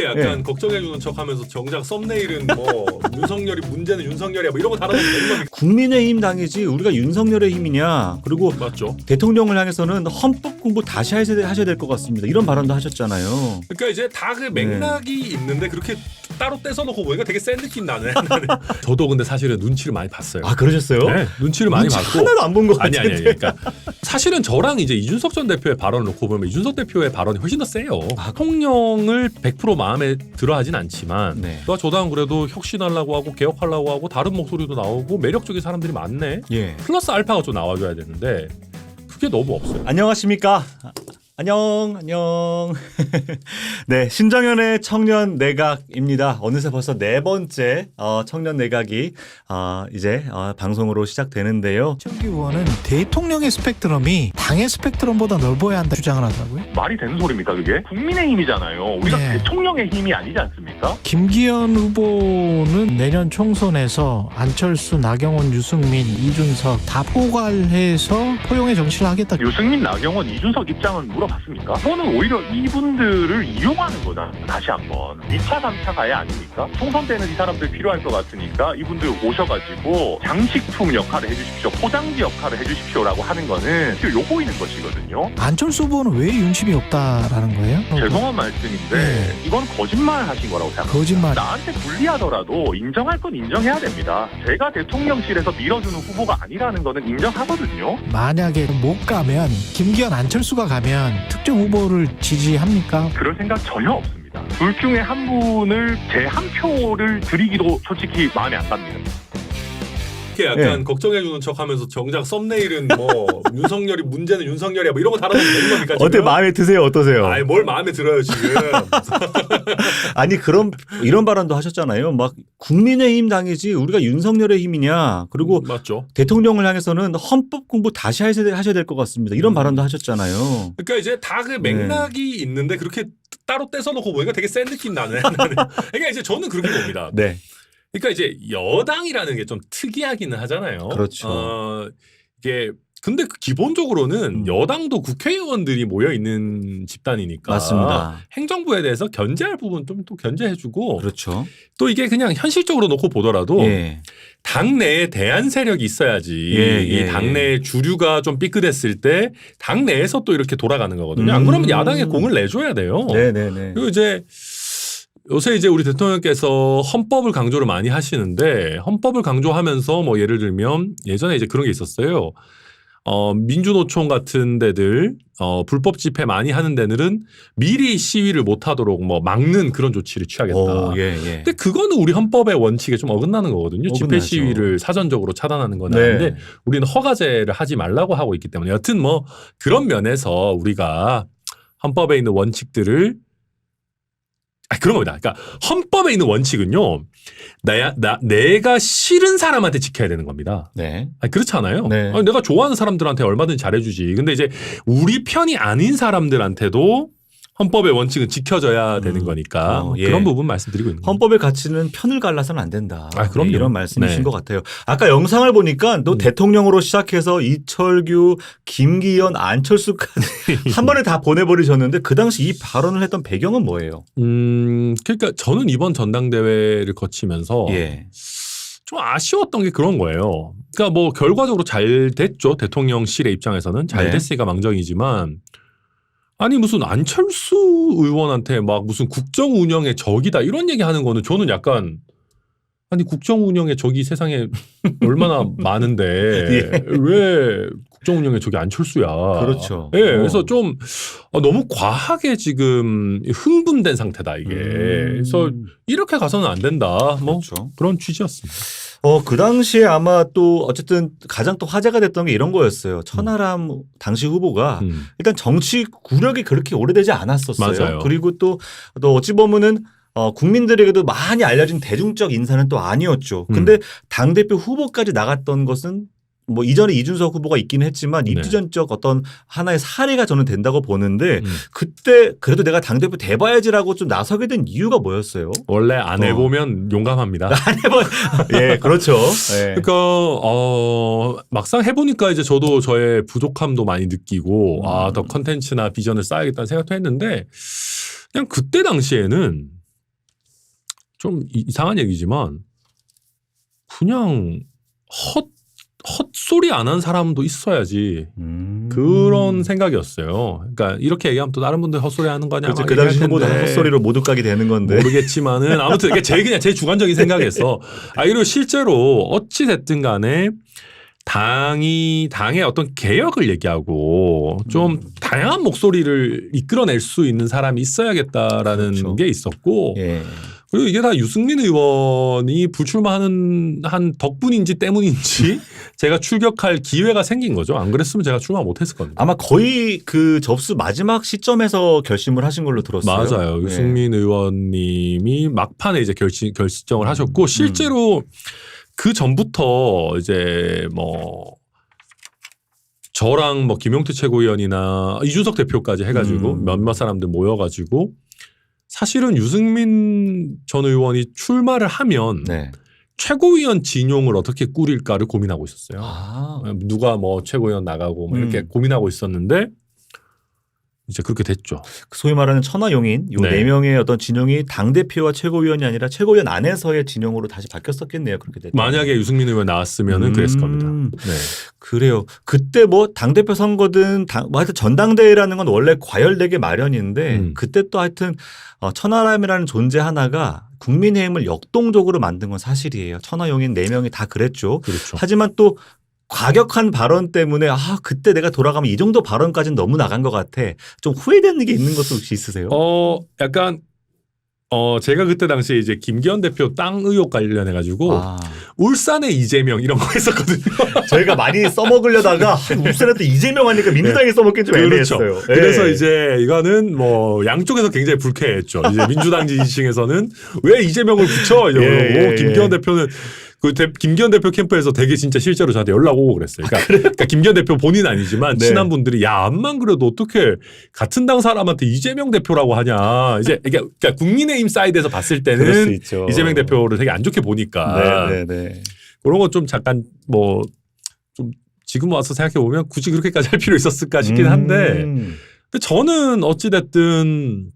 이렇게 약간 걱정해주는 척하면서 정작 썸네일은 뭐 윤석열이 문제는 윤석열이야 뭐 이런 거 달아놓으면 되는 겁니까? 국민의힘 당이지 우리가 윤석열의 힘이냐. 그리고 맞죠. 대통령을 향해서는 헌법 공부 다시 하셔야 될 것 같습니다. 이런 발언도 하셨잖아요. 그러니까 이제 다 그 맥락이 있는데 그렇게 따로 떼서놓고 보니까 되게 센 느낌 나네. 저도 근데 사실은 눈치를 많이 봤어요. 아 그러셨어요? 네, 눈치를 많이 봤고 하나도 안 본 것 아니 같은데. 그러니까 사실은 저랑 이제 이준석 전 대표의 발언을 놓고 보면 이준석 대표의 발언이 훨씬 더 세요. 대통령을 100% 마음에 들어하진 않지만 네. 저 당은 그래도 혁신하려고 하고 개혁하려고 하고 다른 목소리도 나오고 매력적인 사람들이 많네. 예. 플러스 알파가 좀 나와줘야 되는데 그게 너무 없어요. 안녕하십니까? 안녕. 네, 신정현의 청년 내각입니다. 어느새 벌써 네 번째 청년 내각이 이제 방송으로 시작되는데요. 최영기 의원은 대통령의 스펙트럼이 당의 스펙트럼보다 넓어야 한다 주장을 하더라고요. 말이 되는 소리입니까 그게? 국민의힘이잖아요. 우리가 네. 대통령의 힘이 아니지 않습니까? 김기현 후보는 내년 총선에서 안철수, 나경원, 유승민, 이준석 다 포괄해서 포용의 정치를 하겠다. 유승민, 나경원, 이준석 입장은 물어봤습니까? 그거는 오히려 이분들을 이용하는 거다. 다시 한번 2차, 3차 가야 아닙니까? 총선 때는 이 사람들 필요할 것 같으니까 이분들 오셔가지고 장식품 역할을 해주십시오. 포장지 역할을 해주십시오라고 하는 거는 요거 있는 것이거든요. 안철수 후보는 왜 윤심이 없다라는 거예요? 죄송한 말씀인데 이건 거짓말 하신 거라고 생각합니다. 거짓말. 나한테 불리하더라도 인정할 건 인정해야 됩니다. 제가 대통령실에서 밀어주는 후보가 아니라는 거는 인정하거든요. 만약에 못 가면 김기현, 안철수가 가면 특정 후보를 지지합니까? 그럴 생각 전혀 없습니다. 둘 중에 한 분을 제 한 표를 드리기도 솔직히 마음에 안 듭니다. 이렇게 약간 걱정해주는 척하면서 정작 썸네일은 뭐 윤석열이 문제는 윤석열이야 뭐 이런 거 달아놓으면 되는 겁니까? 어때 지금? 마음에 드세요? 어떠세요? 아니 뭘 마음에 들어요 지금? 아니 이런 발언도 하셨잖아요. 막 국민의힘 당이지 우리가 윤석열의 힘이냐. 그리고 맞죠. 대통령을 향해서는 헌법 공부 다시 하셔야 될 것 같습니다. 이런 발언도 하셨잖아요. 그러니까 이제 다 그 맥락이 있는데 그렇게 따로 떼서놓고 보니까 되게 센 느낌 나네. 그러니까 이제 저는 그렇게 봅니다. 네. 그러니까 이제 여당이라는 게 좀 특이하기는 하잖아요. 그렇죠. 이게 근데 기본적으로는 여당도 국회의원들이 모여 있는 집단이니까 맞습니다. 행정부에 대해서 견제할 부분 좀 또 견제해주고 그렇죠. 또 이게 그냥 현실적으로 놓고 보더라도 예. 당내에 대안 세력이 있어야지 이 당내의 주류가 좀 삐끗했을 때 당내에서 또 이렇게 돌아가는 거거든요. 안 그러면 야당에 공을 내줘야 돼요. 네네네. 그리고 이제 요새 이제 우리 대통령께서 헌법을 강조를 많이 하시는데 헌법을 강조하면서 뭐 예를 들면 예전에 이제 그런 게 있었어요. 민주노총 같은 데들 불법 집회 많이 하는 데들은 미리 시위를 못 하도록 뭐 막는 그런 조치를 취하겠다. 오, 예. 근데 그거는 우리 헌법의 원칙에 좀 어긋나는 거거든요. 집회 어긋나죠. 시위를 사전적으로 차단하는 건 네. 아닌데 우리는 허가제를 하지 말라고 하고 있기 때문에 여튼 뭐 그런 면에서 우리가 헌법에 있는 원칙들을 그런 겁니다. 그러니까 헌법에 있는 원칙은요. 내가 싫은 사람한테 지켜야 되는 겁니다. 네. 그렇지 않아요? 네. 내가 좋아하는 사람들한테 얼마든지 잘해주지. 근데 이제 우리 편이 아닌 사람들한테도 헌법의 원칙은 지켜져야 되는 거니까 뭐 예. 그런 부분 말씀드리고 있는 거예요. 헌법의 가치는 편을 갈라서는 안 된다. 그럼요. 이런 말씀이신 네. 것 같아요. 아까 영상을 보니까 또 대통령으로 시작해서 이철규, 김기현, 안철수까지 한 번에 다 보내버리셨는데 그 당시 이 발언을 했던 배경은 뭐예요? 그러니까 저는 이번 전당대회를 거치면서 예. 좀 아쉬웠던 게 그런 거예요. 그러니까 뭐 결과적으로 잘 됐죠. 대통령실의 입장에서는 잘 네. 됐으니까 망정이지만 아니 무슨 안철수 의원한테 막 무슨 국정 운영의 적이다 이런 얘기하는 거는 저는 약간 아니 국정 운영의 적이 세상에 얼마나 많은데 예. 왜 국정 운영의 적이 안철수야? 그렇죠. 예, 그래서 좀 너무 과하게 지금 흥분된 상태다 이게. 그래서 이렇게 가서는 안 된다. 뭐 그렇죠. 그런 취지였습니다. 그 당시에 아마 또 어쨌든 가장 또 화제가 됐던 게 이런 거였어요. 천하람 당시 후보가 일단 정치 구력이 그렇게 오래되지 않았었어요. 맞아요. 그리고 또 어찌 보면은 국민들에게도 많이 알려진 대중적 인사는 또 아니었죠. 근데 당대표 후보까지 나갔던 것은 뭐 이전에 이준석 후보가 있긴 했지만 입지전적 어떤 하나의 사례가 저는 된다고 보는데 그때 그래도 내가 당대표 돼봐야지라고 좀 나서게 된 이유가 뭐였어요? 원래 안 해보면 용감합니다. 안 해봐. 예, 그렇죠. 예. 그러니까 막상 해보니까 이제 저도 저의 부족함도 많이 느끼고 더 컨텐츠나 비전을 쌓아야겠다는 생각도 했는데 그냥 그때 당시에는 좀 이상한 얘기지만 그냥 헛소리 안 한 사람도 있어야지 그런 생각이었어요. 그러니까 이렇게 얘기하면 또 다른 분들 헛소리 하는 거냐 그렇죠. 막 그 당시 얘기할 후보도 텐데 헛소리로 못 가게 되는 건데. 모르겠지만은 아무튼 이게 그냥 제 주관적인 생각에서 그리고 실제로 어찌 됐든 간에 당의 어떤 개혁을 얘기하고 좀 다양한 목소리를 이끌어낼 수 있는 사람이 있어야겠다라는 그렇죠. 게 있었고 예. 그리고 이게 다 유승민 의원이 불출마하는 한 덕분인지 때문인지 제가 출격할 기회가 생긴 거죠. 안 그랬으면 제가 출마 못했을 겁니다. 아마 거의 그 접수 마지막 시점에서 결심을 하신 걸로 들었어요. 맞아요. 예. 유승민 의원님이 막판에 이제 결정을 하셨고 실제로 그 전부터 이제 뭐 저랑 뭐 김용태 최고위원이나 이준석 대표까지 해가지고 몇몇 사람들 모여가지고 사실은 유승민 전 의원이 출마를 하면 네. 최고위원 진용을 어떻게 꾸릴까를 고민하고 있었어요. 아. 누가 뭐 최고위원 나가고 뭐 이렇게 고민하고 있었는데 이제 그렇게 됐죠. 소위 말하는 천하용인 요 네. 네 명의 어떤 진영이 당 대표와 최고위원이 아니라 최고위원 안에서의 진영으로 다시 바뀌었었겠네요. 그렇게 됐다. 만약에 유승민 의원 나왔으면은 그랬을 겁니다. 네. 그래요. 그때 뭐 당대표 선거든 뭐 하여튼 전당대회라는 건 원래 과열되게 마련인데 그때 또 하여튼 천하람이라는 존재 하나가 국민의힘을 역동적으로 만든 건 사실이에요. 천하용인 4명이 다 그랬죠. 그렇죠. 하지만 또 과격한 발언 때문에 그때 내가 돌아가면 이 정도 발언까지는 너무 나간 것 같아. 좀 후회되는 게 있는 것도 혹시 있으세요? 약간 제가 그때 당시에 이제 김기현 대표 땅 의혹 관련해 가지고 울산의 이재명 이런 거 했었거든요. 저희가 많이 써먹으려다가 울산에 또 이재명 하니까 민주당이 써먹긴 좀 그렇죠. 애매했어요. 그래서 예. 이제 이거는 뭐 양쪽에서 굉장히 불쾌했죠. 이제 민주당 지지층에서는 왜 이재명을 붙여? 이러고 예. 김기현 대표는 김기현 대표 캠프에서 되게 진짜 실제로 저한테 연락 오고 그랬어요. 그러니까 김기현 대표 본인 아니지만 네. 친한 분들이 야 암만 그래도 어떻게 같은 당 사람한테 이재명 대표라고 하냐. 이제 그러니까 국민의힘 사이드에서 봤을 그럴 수 때는 있죠. 이재명 대표를 되게 안 좋게 보니까 네네네. 그런 건 좀 잠깐 뭐 좀 지금 와서 생각해 보면 굳이 그렇게까지 할 필요 있었을까 싶긴 한데 근데 저는 어찌 됐든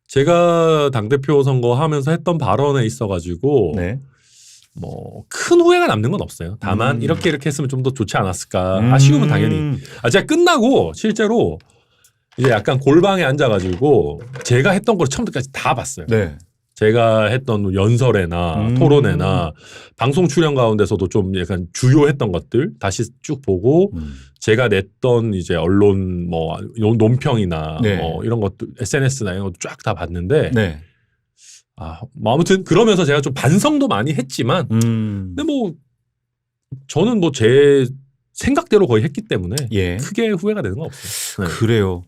제가 당대표 선거하면서 했던 발언에 있어가지고 네. 뭐 큰 후회가 남는 건 없어요. 다만 이렇게 했으면 좀 더 좋지 않았을까. 아쉬움은 당연히. 제가 끝나고 실제로 이제 약간 골방에 앉아가지고 제가 했던 걸 처음부터까지 다 봤어요. 네. 제가 했던 연설회나 토론회나 방송 출연 가운데서도 좀 약간 주요했던 것들 다시 쭉 보고 제가 냈던 이제 언론 뭐 논평이나 네. 뭐 이런 것들 SNS나 이런 것도 쫙 다 봤는데 네. 뭐 아무튼 그러면서 제가 좀 반성도 많이 했지만 근데 뭐 저는 뭐 제 생각대로 거의 했기 때문에 예. 크게 후회가 되는 건 없어요. 네. 그래요.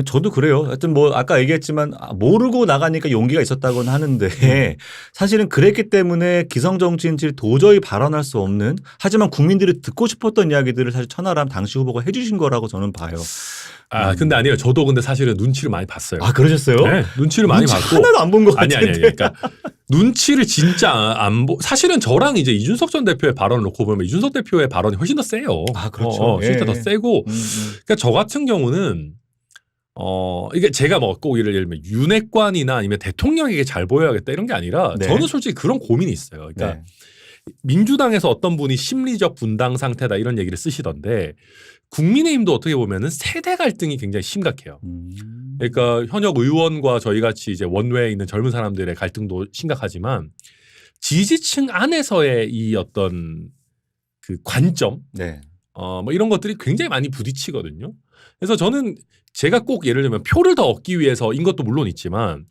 저도 그래요. 하여튼 뭐 아까 얘기했지만 모르고 나가니까 용기가 있었다고는 하는데 사실은 그랬기 때문에 기성정치인들이 도저히 발언할 수 없는 하지만 국민들이 듣고 싶었던 이야기들을 사실 천하람 당시 후보가 해주신 거라고 저는 봐요. 근데 아니에요. 저도 근데 사실은 눈치를 많이 봤어요. 그러셨어요? 네, 눈치를 많이 눈치 봤고 하나도 안 본 것 아니. 같은데. 그러니까 눈치를 진짜 안 사실은 저랑 이제 이준석 전 대표의 발언을 놓고 보면 이준석 대표의 발언이 훨씬 더 세요. 그렇죠. 실제 예. 더 세고. 그러니까 저 같은 경우는 이게 제가 뭐 꼭 예를 들면 윤핵관이나 아니면 대통령에게 잘 보여야겠다 이런 게 아니라 네. 저는 솔직히 그런 고민이 있어요. 그러니까 네. 민주당에서 어떤 분이 심리적 분당 상태다 이런 얘기를 쓰시던데 국민의힘도 어떻게 보면은 세대 갈등이 굉장히 심각해요. 그러니까 현역 의원과 저희 같이 이제 원외에 있는 젊은 사람들의 갈등도 심각하지만 지지층 안에서의 이 어떤 그 관점, 네. 뭐 이런 것들이 굉장히 많이 부딪히거든요. 그래서 저는 제가 꼭 예를 들면 표를 더 얻기 위해서인 것도 물론 있지만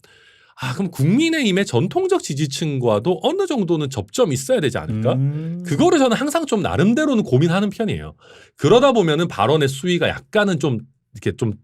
그럼 국민의힘의 전통적 지지층과도 어느 정도는 접점이 있어야 되지 않을까? 그거를 저는 항상 좀 나름대로는 고민하는 편이에요. 그러다 보면은 발언의 수위가 약간은 좀 이렇게 좀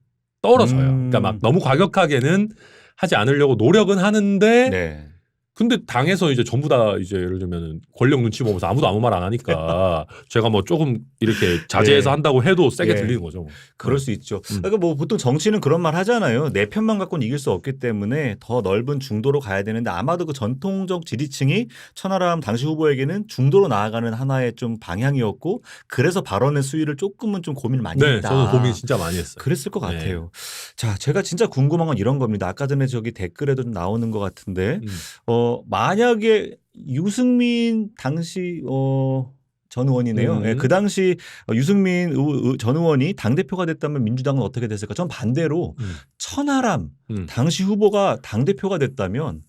떨어져요. 그러니까 막 너무 과격하게는 하지 않으려고 노력은 하는데 네. 근데 당에서 이제 전부 다 이제 예를 들면 권력 눈치 보면서 아무도 아무 말 안 하니까 제가 뭐 조금 이렇게 자제해서 예. 한다고 해도 세게 예. 들리는 거죠. 그럴 수 있죠. 그러니까 뭐 보통 정치는 그런 말 하잖아요. 내 편만 갖고는 이길 수 없기 때문에 더 넓은 중도로 가야 되는데 아마도 그 전통적 지지층이 천하람 당시 후보에게는 중도로 나아가는 하나의 좀 방향이었고 그래서 발언의 수위를 조금은 좀 고민을 많이 네, 했다. 저는 고민 진짜 많이 했어요. 그랬을 것 네. 같아요. 자, 제가 진짜 궁금한 건 이런 겁니다. 아까 전에 저기 댓글에도 좀 나오는 것 같은데 만약에 유승민 당시 전 의원이네요. 예, 그 당시 유승민 전 의원이 당대표가 됐다면 민주당은 어떻게 됐을까? 전 반대로 천하람 당시 후보가 당대표가 됐다면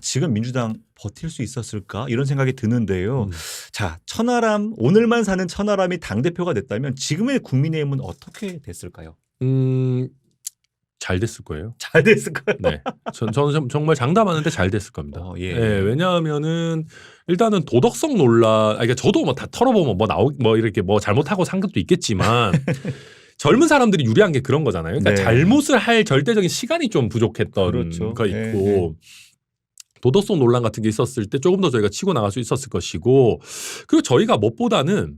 지금 민주당 버틸 수 있었을까? 이런 생각이 드는데요. 자, 천하람, 오늘만 사는 천하람이 당대표가 됐다면 지금의 국민의힘은 어떻게 됐을까요? 잘 됐을 거예요. 잘 됐을까요? 네. 저는 정말 장담하는데 잘 됐을 겁니다. 예. 왜냐하면은 일단은 도덕성 논란, 그러니까 저도 뭐 다 털어보면 이렇게 잘못하고 산 것도 있겠지만 젊은 사람들이 유리한 게 그런 거잖아요. 그러니까 네. 잘못을 할 절대적인 시간이 좀 부족했던 그렇죠. 거 있고 도덕성 논란 같은 게 있었을 때 조금 더 저희가 치고 나갈 수 있었을 것이고 그리고 저희가 무엇보다는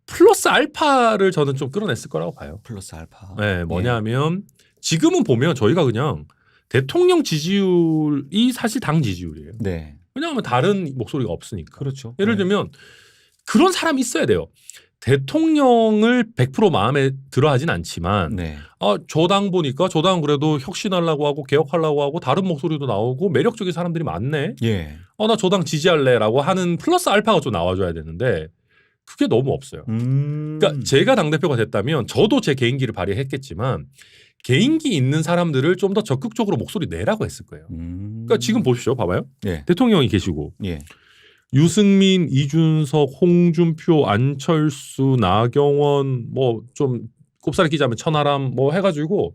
플러스 알파를 저는 좀 끌어냈을 거라고 봐요. 플러스 알파. 네, 뭐냐면 지금은 보면 저희가 그냥 대통령 지지율이 사실 당 지지율이에요. 네. 왜냐하면 다른 목소리가 없으니까. 그렇죠. 예를 들면 그런 사람이 있어야 돼요. 대통령을 100% 마음에 들어 하진 않지만 네. 저 당 보니까 저 당 그래도 혁신하려고 하고 개혁하려고 하고 다른 목소리도 나오고 매력적인 사람들이 많네. 예. 나 저 당 지지할래라고 하는 플러스 알파가 좀 나와줘야 되는데 그게 너무 없어요. 그러니까 제가 당대표가 됐다면 저도 제 개인기를 발휘했겠지만 개인기 있는 사람들을 좀 더 적극적으로 목소리 내라고 했을 거예요. 그러니까 지금 보십시오. 봐봐요. 예. 대통령이 계시고 예. 유승민, 이준석, 홍준표, 안철수, 나경원 좀 꼽사리 끼자면 천하람 해가지고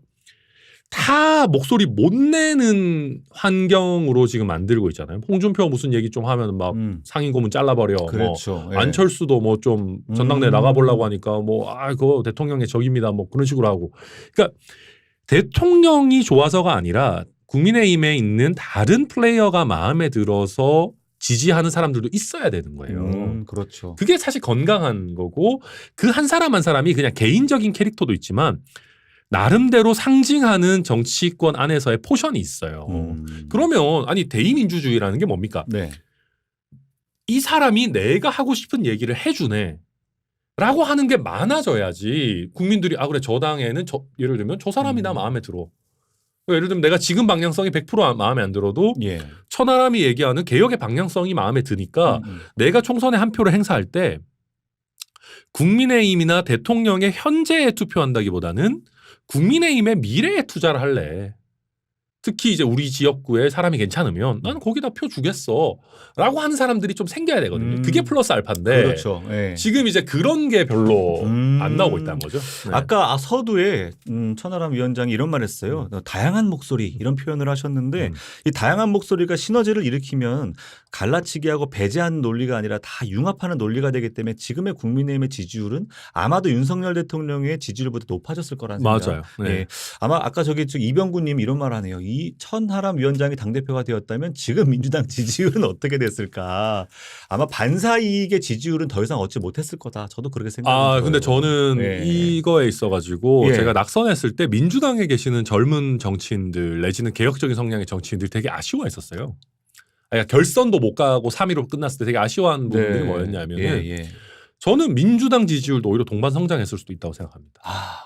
다 목소리 못 내는 환경으로 지금 만들고 있잖아요. 홍준표 무슨 얘기 좀 하면 막 상임 고문 잘라버려. 그렇죠. 예. 안철수도 좀 전당대회 나가보려고 하니까 그거 대통령의 적입니다. 그런 식으로 하고. 그러니까 대통령이 좋아서가 아니라 국민의힘에 있는 다른 플레이어가 마음에 들어서 지지하는 사람들도 있어야 되는 거예요. 그렇죠. 그게 사실 건강한 거고 그 한 사람 한 사람이 그냥 개인적인 캐릭터도 있지만 나름대로 상징하는 정치권 안에서의 포션이 있어요. 그러면 대의민주주의라는 게 뭡니까? 네. 이 사람이 내가 하고 싶은 얘기를 해주네. 라고 하는 게 많아져야지 국민들이 그래 저 당에는 예를 들면 저 사람이 나 마음에 들어. 예를 들면 내가 지금 방향성이 100% 마음에 안 들어도 예. 천하람이 얘기하는 개혁의 방향성이 마음에 드니까 내가 총선에 한 표를 행사할 때 국민의힘이나 대통령의 현재에 투표한다기보다는 국민의힘의 미래에 투자를 할래. 특히 이제 우리 지역구에 사람이 괜찮으면 나는 거기다 표 주겠어. 라고 하는 사람들이 좀 생겨야 되거든요. 그게 플러스 알파인데. 그렇죠. 예. 지금 이제 그런 게 별로 안 나오고 있다는 거죠. 네. 아까 서두에 천하람 위원장이 이런 말 했어요. 다양한 목소리 이런 표현을 하셨는데 이 다양한 목소리가 시너지를 일으키면 갈라치기하고 배제하는 논리가 아니라 다 융합하는 논리가 되기 때문에 지금의 국민의힘의 지지율은 아마도 윤석열 대통령의 지지율보다 높아졌을 거라는 생각. 맞아요. 네. 예. 아마 아까 이병구님 이런 말 하네요. 이 천하람 위원장이 당대표가 되었다면 지금 민주당 지지율은 어떻게 됐을까. 아마 반사이익의 지지율은 더 이상 얻지 못했을 거다. 저도 그렇게 생각합니다. 근데 저는 이거에 있어가지고 제가 낙선했을 때 민주당에 계시는 젊은 정치인들 내지는 개혁적인 성향의 정치인들 되게 아쉬워했었어요. 결선도 못 가고 3위로 끝났을 때 되게 아쉬워한 부분들이 뭐였냐면은 저는 민주당 지지율도 오히려 동반 성장했을 수도 있다고 생각합니다.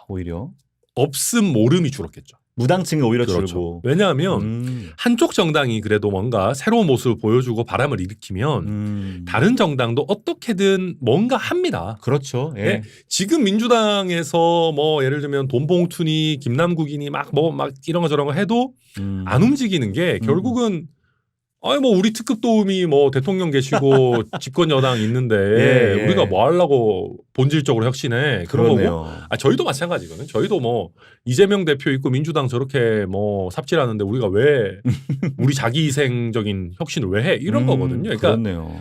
오히려 없음 모름이 줄었겠죠. 무당층이 오히려 그렇죠. 줄고. 왜냐하면 한쪽 정당이 그래도 뭔가 새로운 모습을 보여주고 바람을 일으키면 다른 정당도 어떻게든 뭔가 합니다. 그렇죠. 예. 네? 지금 민주당에서 예를 들면 돈봉투니 김남국이니 막 이런 거 저런 거 해도 안 움직이는 게 결국은 우리 특급 도우미 대통령 계시고 집권 여당 있는데 우리가 뭐 하려고 본질적으로 혁신해 그런 거고. 저희도 마찬가지거든요. 저희도 이재명 대표 있고 민주당 저렇게 삽질하는데 우리가 왜 우리 자기 희생적인 혁신을 왜 해? 이런 거거든요. 그러니까 그렇네요.